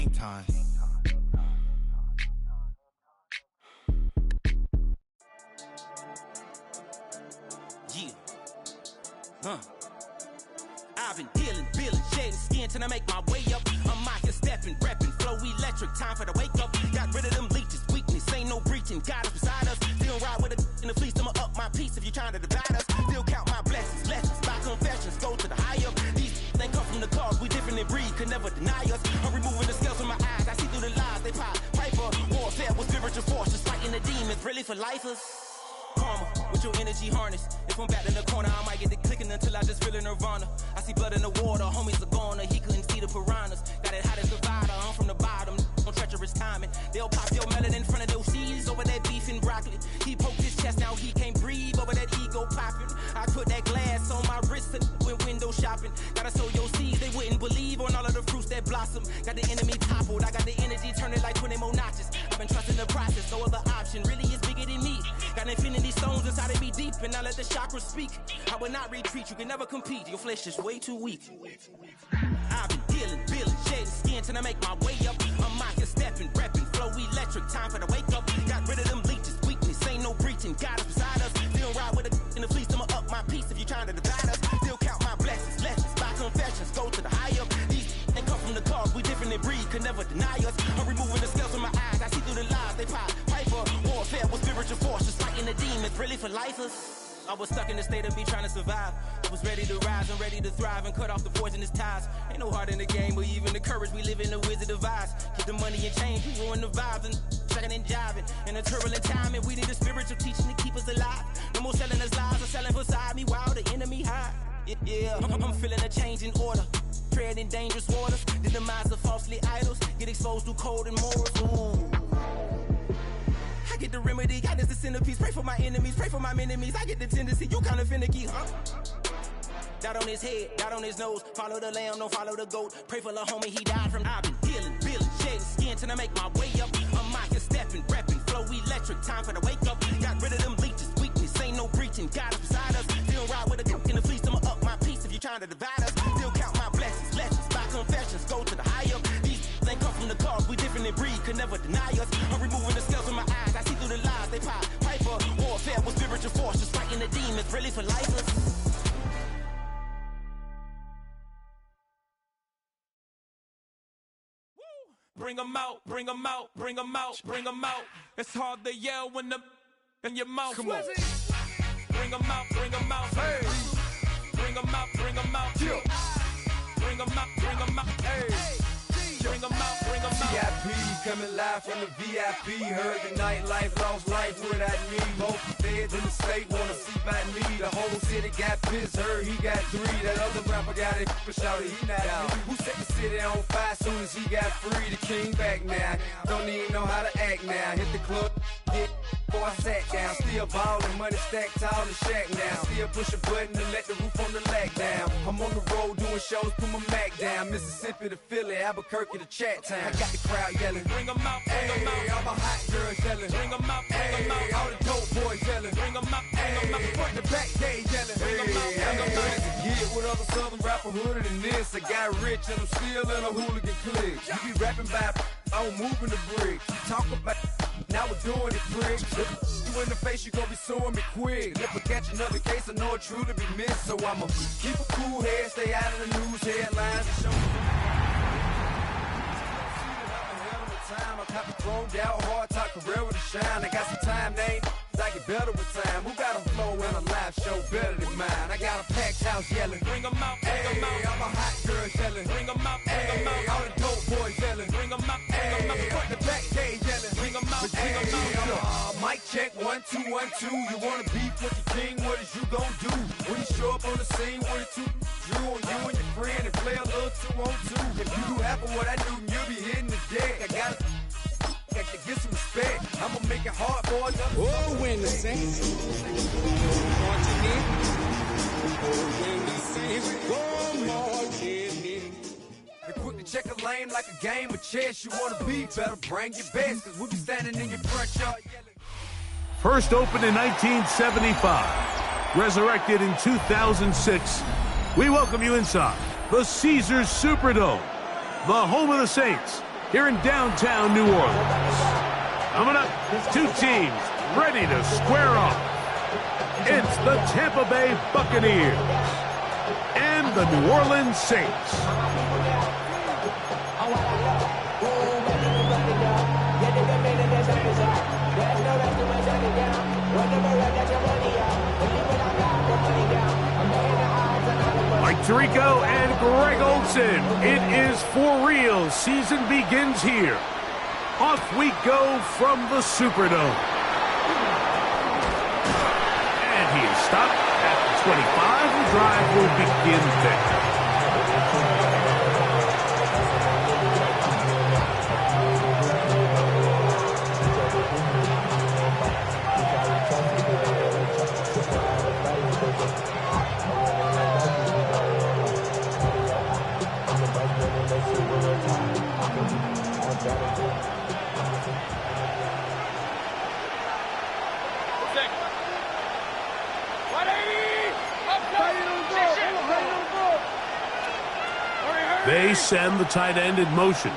Game time. Yeah. I've been dealing, shedding skin till I make my way up. I'm out here stepping, repping, flow electric, time for the wake up. Got rid of them leeches, weakness, ain't no breaching. God is beside us, still ride with a in the fleece. I'ma up my piece if you're trying to divide us. Still count my blessings, lessons, my confessions, go to the high up. These they come from the cause, we different in breed, could never deny us. I'm removing the scales from my eyes, I see through the lies, they pop. Piper, warfare with spiritual force, just fighting the demons, really for lifers. Karma, with your energy harness. If I'm back in the corner, I might get the clicking until I just feel a nirvana. I see blood in the water, homies are gone, he couldn't see the piranhas. Got it hot as divider, I'm from the bottom, on treacherous timing. They'll pop your melon in front of those seeds over that beef and broccoli. He poked his chest, now he can't breathe over that ego popping. I put that glass on my wrist and went window shopping. Gotta sow your seeds, they wouldn't believe on all of the fruits that blossom. Got the enemy toppled, I got the energy turning like 20 more notches. I've been trusting the process, no other option really is bigger than me. Got infinity stones inside of me deep, and I let the chakras speak. I will not retreat, you can never compete, your flesh is way too weak. I've been dealing, shedding skin till I make my way up. I'm out here stepping, repping, flow electric, time for the wake up. Got rid of them leeches, weakness, ain't no breaching. God is beside us, still ride with a in the fleece. I'ma up my piece if you're trying to divide us. Still count my blessings, lessons, my confessions, go to the high up. These they come from the cause, we different in breed, could never deny us. I'm removing the scales from my eyes, I see through the lies, they pop. Piper, warfare with spiritual force, just fighting the demons, really for lifers. I was stuck in the state of me trying to survive. I was ready to rise and ready to thrive and cut off the poisonous ties. Ain't no heart in the game, but even the courage we live in the wizard of eyes. Get the money and change, we ruin the vibes and checking and jiving. In a turbulent time, and we need a spiritual teaching to keep us alive. No more selling us lies or selling beside me while the enemy hide. Yeah, I'm feeling a change in order. Treading dangerous waters, the demise of falsely idols. Get exposed through code and morals. Ooh. I get the remedy, God is the centerpiece. Pray for my enemies, pray for my enemies. I get the tendency, you kinda finicky, huh? Dot on his head, dot on his nose. Follow the lamb, don't follow the goat. Pray for the homie, he died from. I've been dealing, shedding skin till I make my way up. I'm out here stepping, repping, flow electric, time for the wake up. Got rid of them leeches, weakness, ain't no breaching. God is beside us, still ride with a in the fleece. I'ma up my piece if you're trying to divide us. Still count my blessings, lessons, my confessions, go to the high up. These they come from the cause, we different in breed, could never deny us. I'm removing the scales from my eyes, I see through the lies, they pop. Piper, warfare with spiritual force, just fighting the demons, really for lifers. Bring 'em out, bring 'em out, bring 'em out, bring 'em out. It's hard to yell when the in your mouth. Come on. Bring 'em out, bring 'em out. Hey. Bring 'em out, bring 'em out. Yeah. Bring 'em out, bring 'em out. Hey. Bring 'em out, bring 'em out. VIP coming live from the VIP. Heard the nightlife, lost life without me. Both feds in the state wanna see about me. The whole city got pissed, heard he got 3. That other rapper got it, but shouted he not out. Who set the city on fire soon as he got free? The king back now, don't even know how to act now. Hit the club, hit before I sat down. Still ballin', money stacked tall in the shack now. Still push a button to let the roof on the lag down. I'm on the road doing shows, put my Mac down. Mississippi to Philly, Albuquerque to Chat Town. I got the crowd yelling. Bring 'em out, bring 'em out. All my hot girls yelling. Bring 'em out, bring 'em out. All the dope boys yelling. Bring 'em out, bring 'em out. Front the back gate yelling. Bring 'em out, bring 'em out. To get with other southern rapper hooded than this. I got rich and I'm still in a hooligan clique. You be rapping by, I'm moving the bricks. You talk about, now we're doing it, pricks. You in the face, you gon' be suing me quick. If I catch another case, I know it truly be missed. So I'ma keep a cool head, stay out of the news headlines and show time. I copy thrown down hard, talk career with a shine. I got some time, they ain't I get better with time. Who got a flow and a live show better than mine? I got a packed house yelling. Bring 'em out, bring 'em out. All my hot girls yelling. Bring 'em out, bring 'em out. All the dope boys yelling. Bring 'em out, bring 'em out. Front the back gate yelling. Bring 'em out, bring 'em out. Mic check 1 2 1 2. You wanna beef with the king? What is you gon' do when you show up on the scene with a 2 Drew on you and your friend and play a little 2-on-2? If you do half of what I do, you'll be hitting the deck. I gotta get some respect. I'ma make it hard for another. Oh, when the Saints marching in. Oh, when the Saints go marching in. They quick to check a lane like a game of chess. You wanna be better, bring your best, cause we'll be standing in your front yard yelling. First opened in 1975, resurrected in 2006. We welcome you inside the Caesars Superdome, the home of the Saints. here in downtown New Orleans. Coming up, two teams ready to square off. It's the Tampa Bay Buccaneers and the New Orleans Saints. Mike Tirico and Greg Olsen. It is for real. Season begins here. Off we go from the Superdome. And he is stopped at the 25. The drive will begin there. They send the tight end in motion.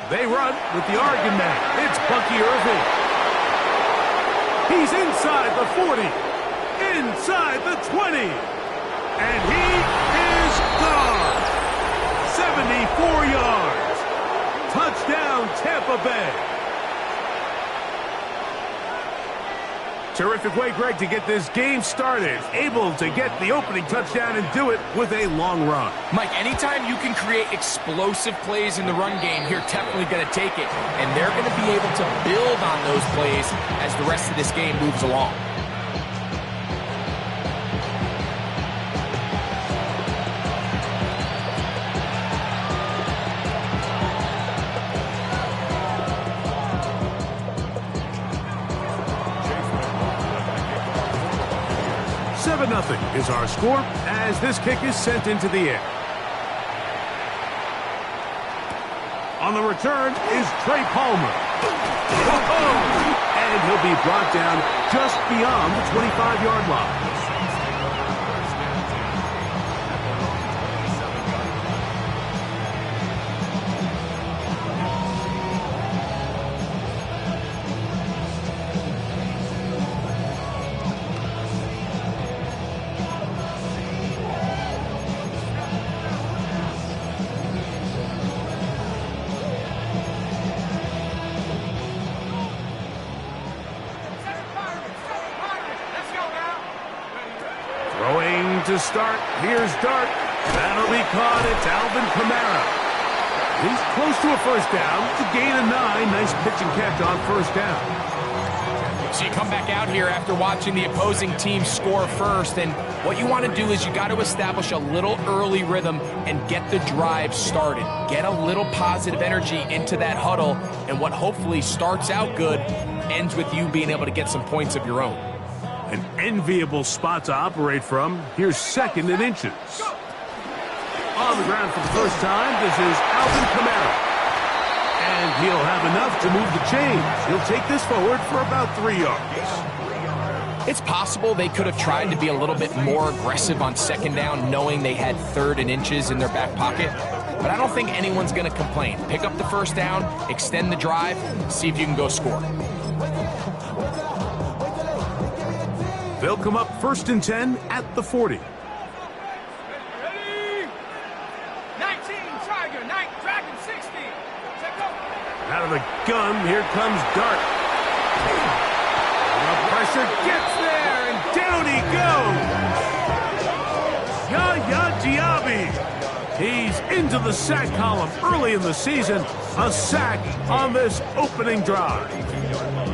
They run with the Oregon man. It's Bucky Irving. He's inside the 40, inside the 20, and he is gone. 74 yards. Touchdown, Tampa Bay. Terrific way, Greg, to get this game started. Able to get the opening touchdown and do it with a long run. Mike, anytime you can create explosive plays in the run game, you're definitely going to take it. And they're going to be able to build on those plays as the rest of this game moves along. Nothing is our score as this kick is sent into the air. On the return is Trey Palmer. And he'll be brought down just beyond the 25-yard line. To start, here's Dart. That'll be caught. It's Alvin Kamara. He's close to a first down. It's a gain of 9. Nice pitch and catch on first down. So you come back out here after watching the opposing team score first, and what you want to do is you got to establish a little early rhythm and get the drive started. Get a little positive energy into that huddle, and what hopefully starts out good ends with you being able to get some points of your own. An enviable spot to operate from. Here's second and inches. On the ground for the first time, this is Alvin Kamara. And he'll have enough to move the chains. He'll take this forward for about 3 yards. It's possible they could have tried to be a little bit more aggressive on second down, knowing they had third and inches in their back pocket. But I don't think anyone's going to complain. Pick up the first down, extend the drive, see if you can go score. They'll come up first and 10 at the 40. Ready? 19, Tiger, Dragon 60. Out of the gun, here comes Dart. The pressure gets there, and down he goes. Yaya Diaby. He's into the sack column early in the season. A sack on this opening drive.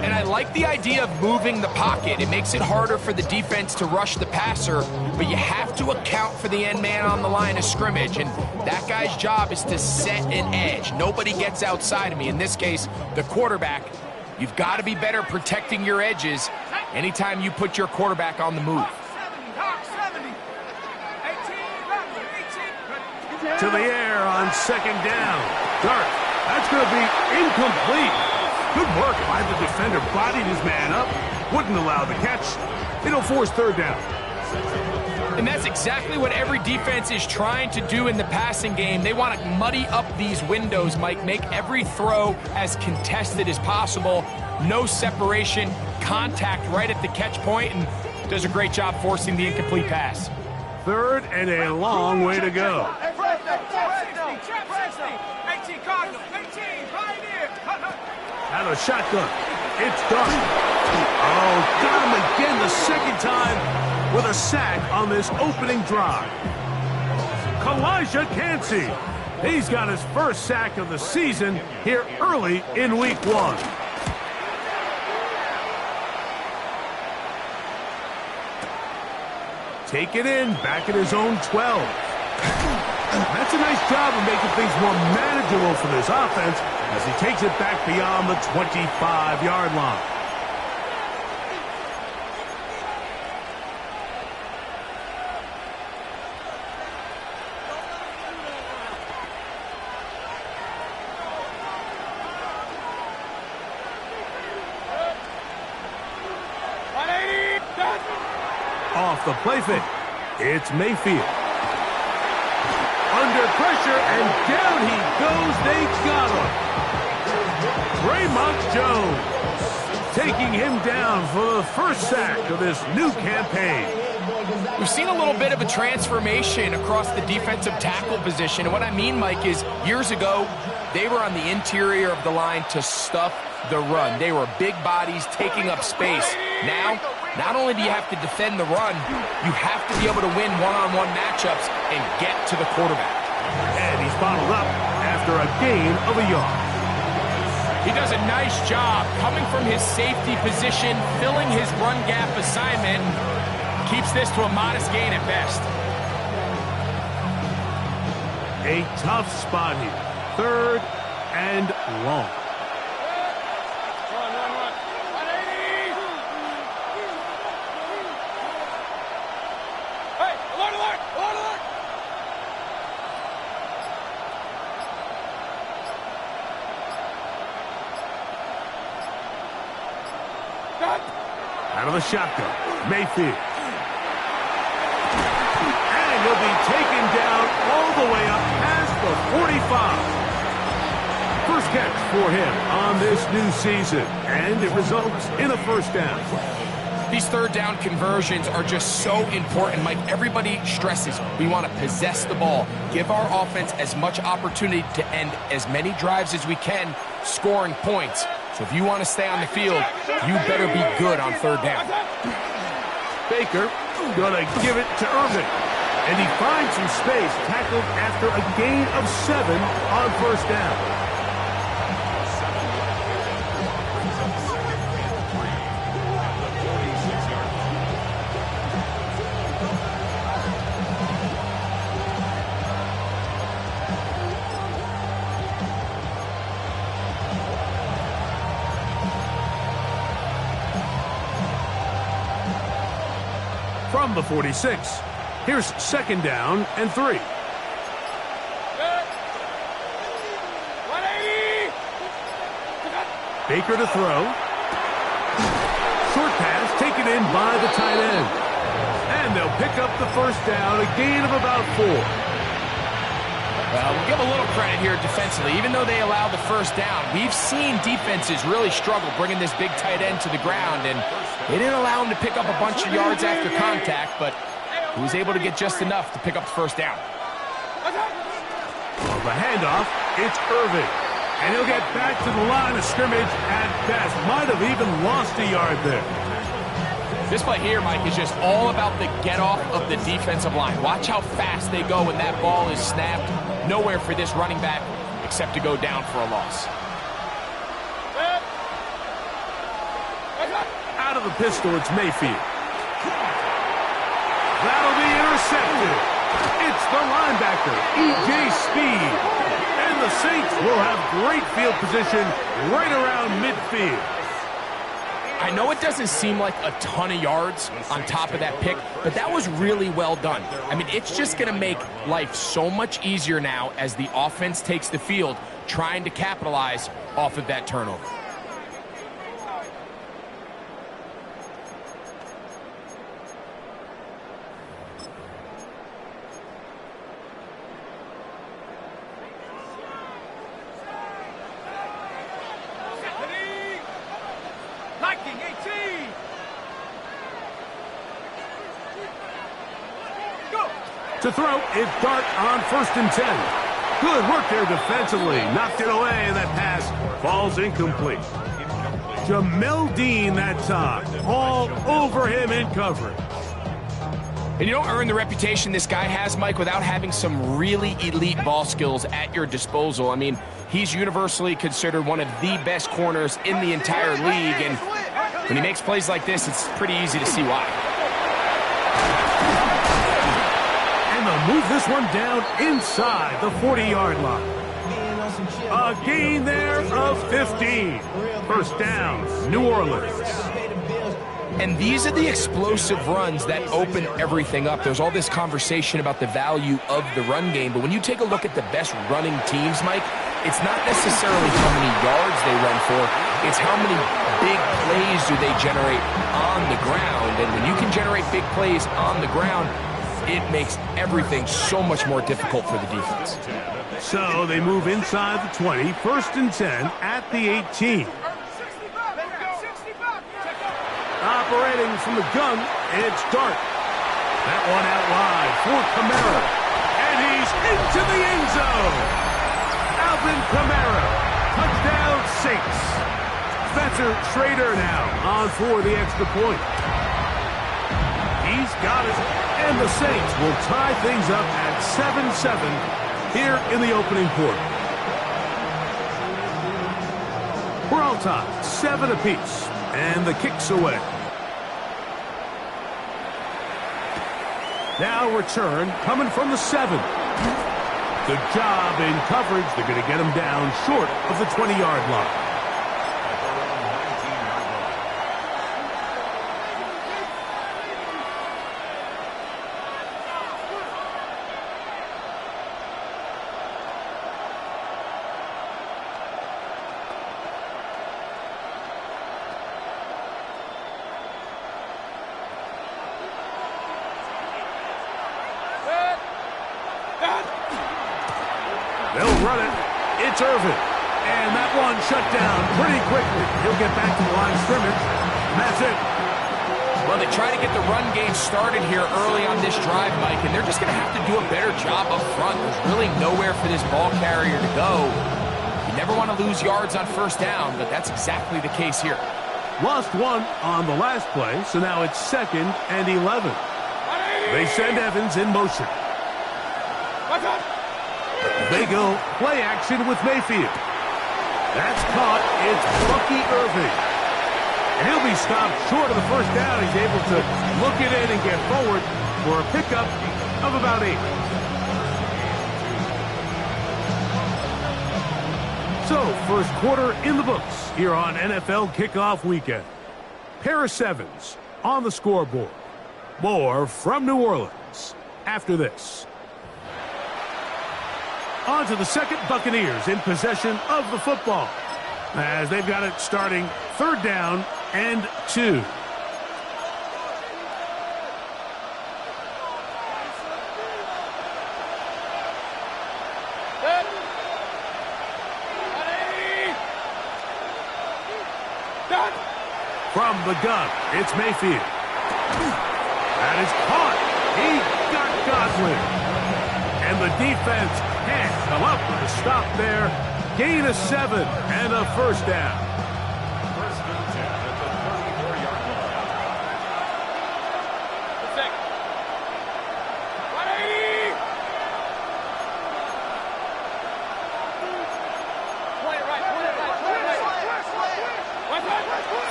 And I like the idea of moving the pocket. It makes it harder for the defense to rush the passer, but you have to account for the end man on the line of scrimmage, and that guy's job is to set an edge. Nobody gets outside of me. In this case, the quarterback. You've got to be better protecting your edges anytime you put your quarterback on the move. To the air on second down. Dart, that's going to be incomplete. Good work by the defender. Bodied his man up. Wouldn't allow the catch. It'll force third down. And that's exactly what every defense is trying to do in the passing game. They want to muddy up these windows, Mike, make every throw as contested as possible. No separation, contact right at the catch point, and does a great job forcing the incomplete pass. Third and a long way to go. Out of shotgun. It's done. Oh, got him again the second time with a sack on this opening drive. Kalijah Cansey. He's got his first sack of the season here early in week 1. Take it in, back at his own 12. That's a nice job of making things more manageable for this offense as he takes it back beyond the 25-yard line. Off the play fake. It's Mayfield. Under pressure, and down he goes. They got him. Raymond Jones taking him down for the first sack of this new campaign. We've seen a little bit of a transformation across the defensive tackle position. And what I mean, Mike, is years ago, they were on the interior of the line to stuff the run. They were big bodies taking up space. Now, not only do you have to defend the run, you have to be able to win one-on-one matchups and get to the quarterback. And he's bottled up after a gain of a yard. He does a nice job coming from his safety position, filling his run gap assignment, keeps this to a modest gain at best. A tough spot here. Third and long. Out of the shotgun, Mayfield. And he'll be taken down all the way up past the 45. First catch for him on this new season, and it results in a first down. These third down conversions are just so important, Mike. Everybody stresses we want to possess the ball, give our offense as much opportunity to end as many drives as we can, scoring points. So if you want to stay on the field, you better be good on third down. Baker gonna give it to Irvin. And he finds some space, tackled after a gain of 7 on first down. From the 46, here's second down and 3. Baker to throw. Short pass taken in by the tight end. And they'll pick up the first down, a gain of about 4. Well, we'll give a little credit here defensively. Even though they allowed the first down, we've seen defenses really struggle bringing this big tight end to the ground, and they didn't allow him to pick up a bunch of yards after contact, but he was able to get just enough to pick up the first down. Well, the handoff, it's Irvin. And he'll get back to the line of scrimmage at best. Might have even lost a yard there. This play here, Mike, is just all about the get-off of the defensive line. Watch how fast they go when that ball is snapped. Nowhere for this running back except to go down for a loss. Out of the pistol, it's Mayfield. That'll be intercepted. It's the linebacker, E.J. Speed. And the Saints will have great field position right around midfield. I know it doesn't seem like a ton of yards on top of that pick, but that was really well done. I mean, it's just going to make life so much easier now as the offense takes the field, trying to capitalize off of that turnover. To throw, it's Dart on 1st and 10. Good work there defensively. Knocked it away, and that pass falls incomplete. Jamel Dean that time. All over him in coverage. And you don't earn the reputation this guy has, Mike, without having some really elite ball skills at your disposal. I mean, he's universally considered one of the best corners in the entire league, and when he makes plays like this, it's pretty easy to see why. And they'll move this one down inside the 40-yard line. A gain there of 15. First down, New Orleans. And these are the explosive runs that open everything up. There's all this conversation about the value of the run game, but when you take a look at the best running teams, Mike, it's not necessarily how many yards they run for, it's how many big plays do they generate on the ground. And when you can generate big plays on the ground, it makes everything so much more difficult for the defense. So they move inside the 20, 1st and 10 at the 18. Operating from the gun, it's Dart. That one out wide for Kamara. And he's into the end zone. Alvin Kamara. Touchdown, Saints. Spencer Schrader now on for the extra point. He's got it. And the Saints will tie things up at 7-7 here in the opening quarter. We're all tied, 7 apiece. And the kick's away. Now return coming from the 7. Good job in coverage. They're going to get him down short of the 20-yard line. They'll run it. It's Irvin. And that one shut down pretty quickly. He'll get back to the line of scrimmage. And that's it. Well, they try to get the run game started here early on this drive, Mike, and they're just going to have to do a better job up front. There's really nowhere for this ball carrier to go. You never want to lose yards on 1st down, but that's exactly the case here. Lost one on the last play, so now it's 2nd and 11. They send Evans in motion. They go play action with Mayfield. That's caught. It's Bucky Irving. And he'll be stopped short of the 1st down. He's able to look it in and get forward for a pickup of about 8. So, 1st quarter in the books here on NFL Kickoff Weekend. Pair of 7s on the scoreboard. More from New Orleans after this. On to the 2nd, Buccaneers in possession of the football as they've got it starting 3rd down and 2. From the gun, it's Mayfield. That is caught. He got Godwin. And the defense can't come up with a stop there. Gain of 7 and a 1st down.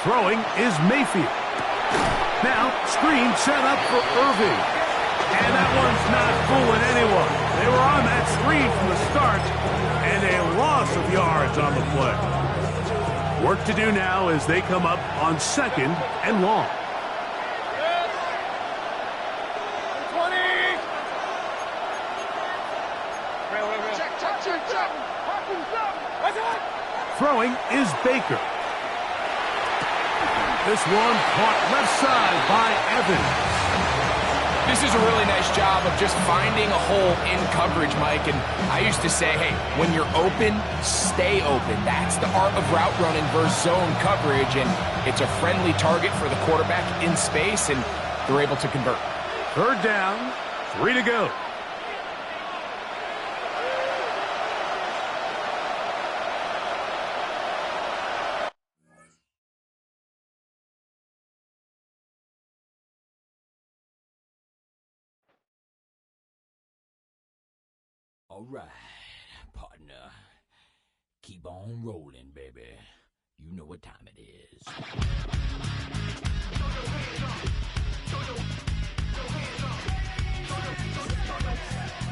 Throwing is Mayfield. Now, screen set up for Irving. And that one's not fooling anyone. They were on that screen from the start, and a loss of yards on the play. Work to do now as they come up on 2nd and long. 20! Throwing is Baker. This one caught left side by Evans. This is a really nice job of just finding a hole in coverage, Mike. And I used to say, hey, when you're open, stay open. That's the art of route running versus zone coverage. And it's a friendly target for the quarterback in space, and they're able to convert. 3rd down, 3 to go. All right, partner. Keep on rolling, baby. You know what time it is. Throw your hands up. Throw your hands up. Throw your hands up.